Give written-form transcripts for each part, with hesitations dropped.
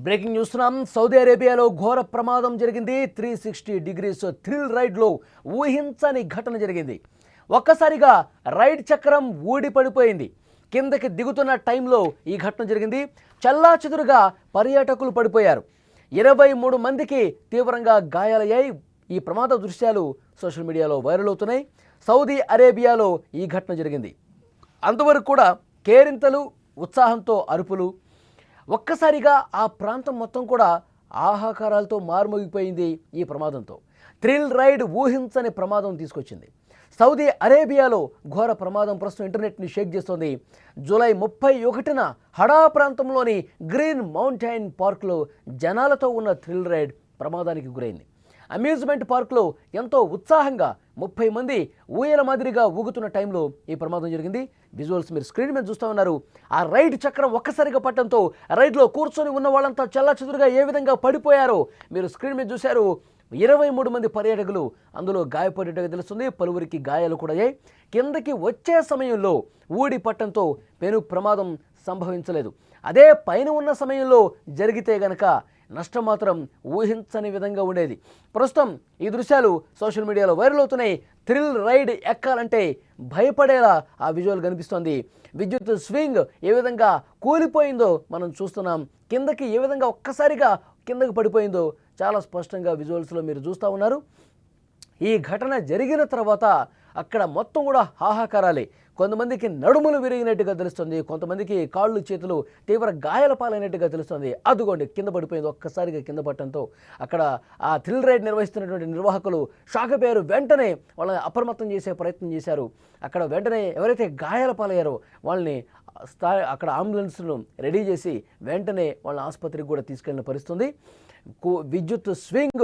Breaking చూస్తున్నాం. Saudi అరేబియాలో ఘోర ప్రమాదం జరిగింది. 360 డిగ్రీస్ థ్రిల్ రైడ్లో ఊహించని ఘటన జరిగింది. ఒక్కసారిగా రైడ్ చక్రం ఊడి పడిపోయింది. కిందకి దిగుతున్న టైంలో ఈ ఘటన జరిగింది. చెల్లాచెదురుగా పర్యాటకులు పడిపోయారు. 23 మందికి తీవ్రంగా గాయాలయ్యాయి. ఈ ప్రమాద దృశ్యాలు సోషల్ మీడియాలో వైరల్ అవుతున్నాయి. సౌదీ అరేబియాలో ఈ ఘటన జరిగింది. అంతవరకు కూడా కేరింతలు, ఉత్సాహంతో అరుపులు. ఒక్కసారిగా ఆ ప్రాంతం మొత్తం కూడా ఆహాకారాలతో మారుమోగిపోయింది ఈ ప్రమాదంతో. థ్రిల్ రైడ్ ఊహించని ప్రమాదం తీసుకొచ్చింది. సౌదీ అరేబియాలో ఘోర ప్రమాదం ప్రస్తుతం ఇంటర్నెట్ని షేక్ చేస్తోంది. జూలై 31న హడా ప్రాంతంలోని గ్రీన్ మౌంటైన్ పార్క్లో జనాలతో ఉన్న థ్రిల్ రైడ్ ప్రమాదానికి గురైంది. అమ్యూజ్మెంట్ పార్క్లో ఎంతో ఉత్సాహంగా 30 మంది ఊయల మాదిరిగా ఊగుతున్న టైంలో ఈ ప్రమాదం జరిగింది. విజువల్స్ మీరు స్క్రీన్ మీద చూస్తూ ఉన్నారు. ఆ రైడ్ చక్రం ఒక్కసారిగా పట్టడంతో రైడ్లో కూర్చొని ఉన్న వాళ్ళంతా చెల్లాచెదురుగా ఏ విధంగా పడిపోయారో మీరు స్క్రీన్ మీద చూశారు. 23 మంది పర్యాటకులు అందులో గాయపడేట్టుగా తెలుస్తుంది. పలువురికి గాయాలు కూడా అయ్యాయి. కిందకి వచ్చే సమయంలో ఊడి పట్టడంతో పెను ప్రమాదం సంభవించలేదు. అదే పైన ఉన్న సమయంలో జరిగితే గనక నష్టం మాత్రం ఊహించని విధంగా ఉండేది. ప్రస్తుతం ఈ దృశ్యాలు సోషల్ మీడియాలో వైరల్ అవుతున్నాయి. థ్రిల్ రైడ్ ఎక్కాలంటే భయపడేలా ఆ విజువల్ కనిపిస్తోంది. విద్యుత్ స్వింగ్ ఏ విధంగా కూలిపోయిందో మనం చూస్తున్నాం. కిందకి ఏ విధంగా ఒక్కసారిగా కిందకి పడిపోయిందో చాలా స్పష్టంగా విజువల్స్లో మీరు చూస్తూ ఉన్నారు. ఈ ఘటన జరిగిన తర్వాత అక్కడ మొత్తం కూడా హాహాకారాలే. కొంతమందికి నడుములు విరిగినట్టుగా తెలుస్తుంది, కొంతమందికి కాళ్ళు చేతులు తీవ్ర గాయాల పాలైనట్టుగా తెలుస్తుంది. అదుగోండి కింద పడిపోయింది. ఒక్కసారిగా కింద పట్టడంతో అక్కడ ఆ థ్రిల్ రైడ్ నిర్వహిస్తున్నటువంటి నిర్వాహకులు షాక్ అయిపోయారు. వెంటనే వాళ్ళని అప్రమత్తం చేసే ప్రయత్నం చేశారు. అక్కడ వెంటనే ఎవరైతే గాయాల పాలయ్యారో వాళ్ళని అక్కడ అంబులెన్స్ను రెడీ చేసి వెంటనే వాళ్ళని ఆసుపత్రికి కూడా తీసుకెళ్లిన పరిస్థితుంది. విద్యుత్ స్వింగ్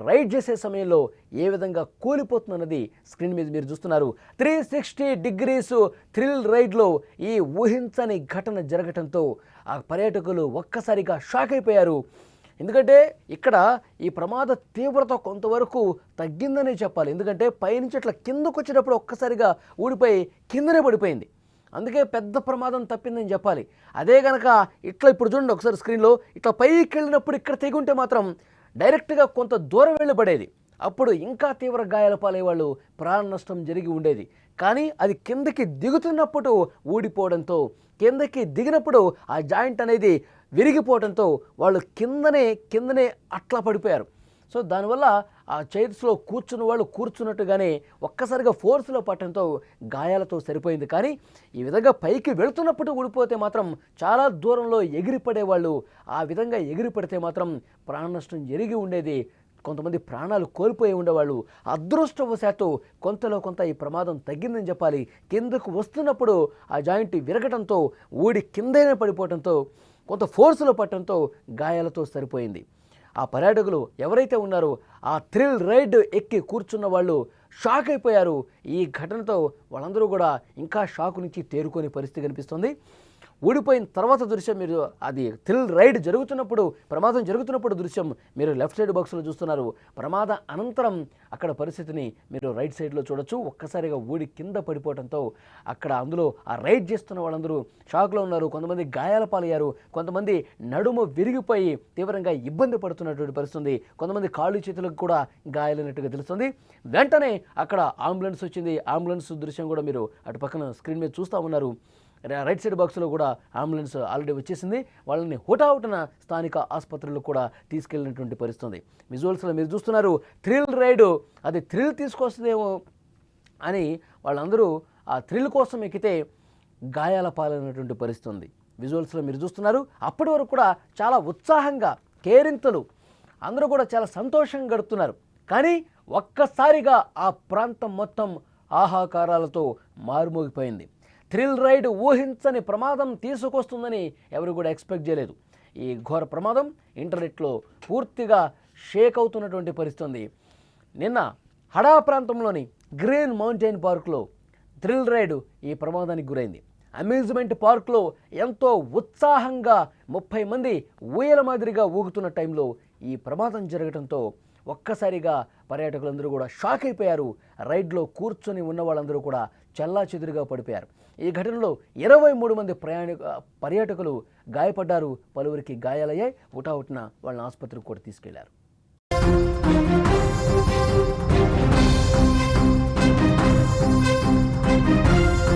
రైడ్ చేసే సమయంలో ఏ విధంగా కూలిపోతుందన్నది స్క్రీన్ మీద మీరు చూస్తున్నారు. 360 డిగ్రీస్ థ్రిల్ రైడ్లో ఈ ఊహించని ఘటన జరగటంతో ఆ పర్యాటకులు ఒక్కసారిగా షాక్ అయిపోయారు. ఎందుకంటే ఇక్కడ ఈ ప్రమాద తీవ్రత కొంతవరకు తగ్గిందనే చెప్పాలి. ఎందుకంటే పైనుంచి అట్లా కిందకు వచ్చేటప్పుడు ఒక్కసారిగా ఊడిపోయి కిందనే పడిపోయింది. అందుకే పెద్ద ప్రమాదం తప్పిందని చెప్పాలి. అదే కనుక ఇట్లా ఇప్పుడు చూడండి ఒకసారి స్క్రీన్లో ఇట్లా పైకి వెళ్ళినప్పుడు ఇక్కడ తెగుంటే మాత్రం డైరెక్ట్గా కొంత దూరం వెళ్ళి పడేది. అప్పుడు ఇంకా తీవ్ర గాయాల పాలయ్యేవాళ్ళు, ప్రాణ నష్టం జరిగి ఉండేది. కానీ అది కిందకి దిగుతున్నప్పుడు ఊడిపోవడంతో, కిందకి దిగినప్పుడు ఆ జాయింట్ అనేది విరిగిపోవడంతో వాళ్ళు కిందనే అట్లా పడిపోయారు. సో దానివల్ల ఆ చైర్స్లో కూర్చున్న వాళ్ళు కూర్చున్నట్టుగానే ఒక్కసారిగా ఫోర్స్లో పట్టడంతో గాయాలతో సరిపోయింది. కానీ ఈ విధంగా పైకి వెళుతున్నప్పుడు ఊడిపోతే మాత్రం చాలా దూరంలో ఎగిరిపడేవాళ్ళు. ఆ విధంగా ఎగిరిపడితే మాత్రం ప్రాణ నష్టం జరిగి ఉండేది. కొంతమంది ప్రాణాలు కోల్పోయి ఉండేవాళ్ళు. అదృష్టవశాత్తు కొంతలో కొంత ఈ ప్రమాదం తగ్గిందని చెప్పాలి. కిందకు వస్తున్నప్పుడు ఆ జాయింట్ విరగటంతో ఊడి కిందనే పడిపోవడంతో కొంత ఫోర్స్లో పట్టడంతో గాయాలతో సరిపోయింది. ఆ పర్యాటకులు ఎవరైతే ఉన్నారో ఆ థ్రిల్ రైడ్ ఎక్కి కూర్చున్న వాళ్ళు షాక్ అయిపోయారు. ఈ ఘటనతో వాళ్ళందరూ కూడా ఇంకా షాక్ నుంచి తేరుకునే పరిస్థితి కనిపిస్తుంది. ఊడిపోయిన తర్వాత దృశ్యం మీరు అది థ్రిల్ రైడ్ జరుగుతున్నప్పుడు, ప్రమాదం జరుగుతున్నప్పుడు దృశ్యం మీరు లెఫ్ట్ సైడ్ బాక్స్లో చూస్తున్నారు. ప్రమాద అనంతరం అక్కడ పరిస్థితిని మీరు రైట్ సైడ్లో చూడొచ్చు. ఒక్కసారిగా ఊడి కింద పడిపోవడంతో అక్కడ అందులో ఆ రైడ్ చేస్తున్న వాళ్ళందరూ షాక్లో ఉన్నారు. కొంతమంది గాయాల పాలయ్యారు, కొంతమంది నడుము విరిగిపోయి తీవ్రంగా ఇబ్బంది పడుతున్నటువంటి పరిస్థితుంది. కొంతమంది కాళ్ళు చేతులకు కూడా గాయాలైనట్టుగా తెలుస్తుంది. వెంటనే అక్కడ అంబులెన్స్ వచ్చింది. అంబులెన్స్ దృశ్యం కూడా మీరు అటు పక్కన స్క్రీన్ మీద చూస్తూ ఉన్నారు. రైట్ సైడ్ బాక్స్లో కూడా అంబులెన్స్ ఆల్రెడీ వచ్చేసింది. వాళ్ళని హుటాహుటిన స్థానిక ఆసుపత్రులకు కూడా తీసుకెళ్ళినటువంటి పరిస్థితుంది. విజువల్స్లో మీరు చూస్తున్నారు. థ్రిల్ రైడ్ అది థ్రిల్ తీసుకొస్తుందేమో అని వాళ్ళందరూ ఆ థ్రిల్ కోసం ఎక్కితే గాయాల పాలైనటువంటి పరిస్థితి ఉంది. విజువల్స్లో మీరు చూస్తున్నారు. అప్పటి వరకు కూడా చాలా ఉత్సాహంగా కేరింతలు, అందరూ కూడా చాలా సంతోషంగా గడుపుతున్నారు. కానీ ఒక్కసారిగా ఆ ప్రాంతం మొత్తం ఆహాకారాలతో మారుమోగిపోయింది. థ్రిల్ రైడ్ ఊహించని ప్రమాదం తీసుకొస్తుందని ఎవరు కూడా ఎక్స్పెక్ట్ చేయలేదు. ఈ ఘోర ప్రమాదం ఇంటర్నెట్లో పూర్తిగా షేక్ అవుతున్నటువంటి పరిస్థితి. నిన్న హడా ప్రాంతంలోని గ్రీన్ మౌంటైన్ పార్క్లో థ్రిల్ రైడ్ ఈ ప్రమాదానికి గురైంది. అమ్యూజ్మెంట్ పార్క్లో ఎంతో ఉత్సాహంగా 30 మంది ఊయల మాదిరిగా ఊగుతున్న టైంలో ఈ ప్రమాదం జరగడంతో ఒక్కసారిగా పర్యాటకులందరూ కూడా షాక్ అయిపోయారు. రైడ్లో కూర్చొని ఉన్న వాళ్ళందరూ కూడా చెల్లాచెదురుగా పడిపోయారు. ఈ ఘటనలో 23 మంది పర్యాటకులు గాయపడ్డారు. పలువురికి గాయాలయ్యాయి. హుటాహుటిన వాళ్ళని ఆసుపత్రికి కూడా తీసుకెళ్లారు.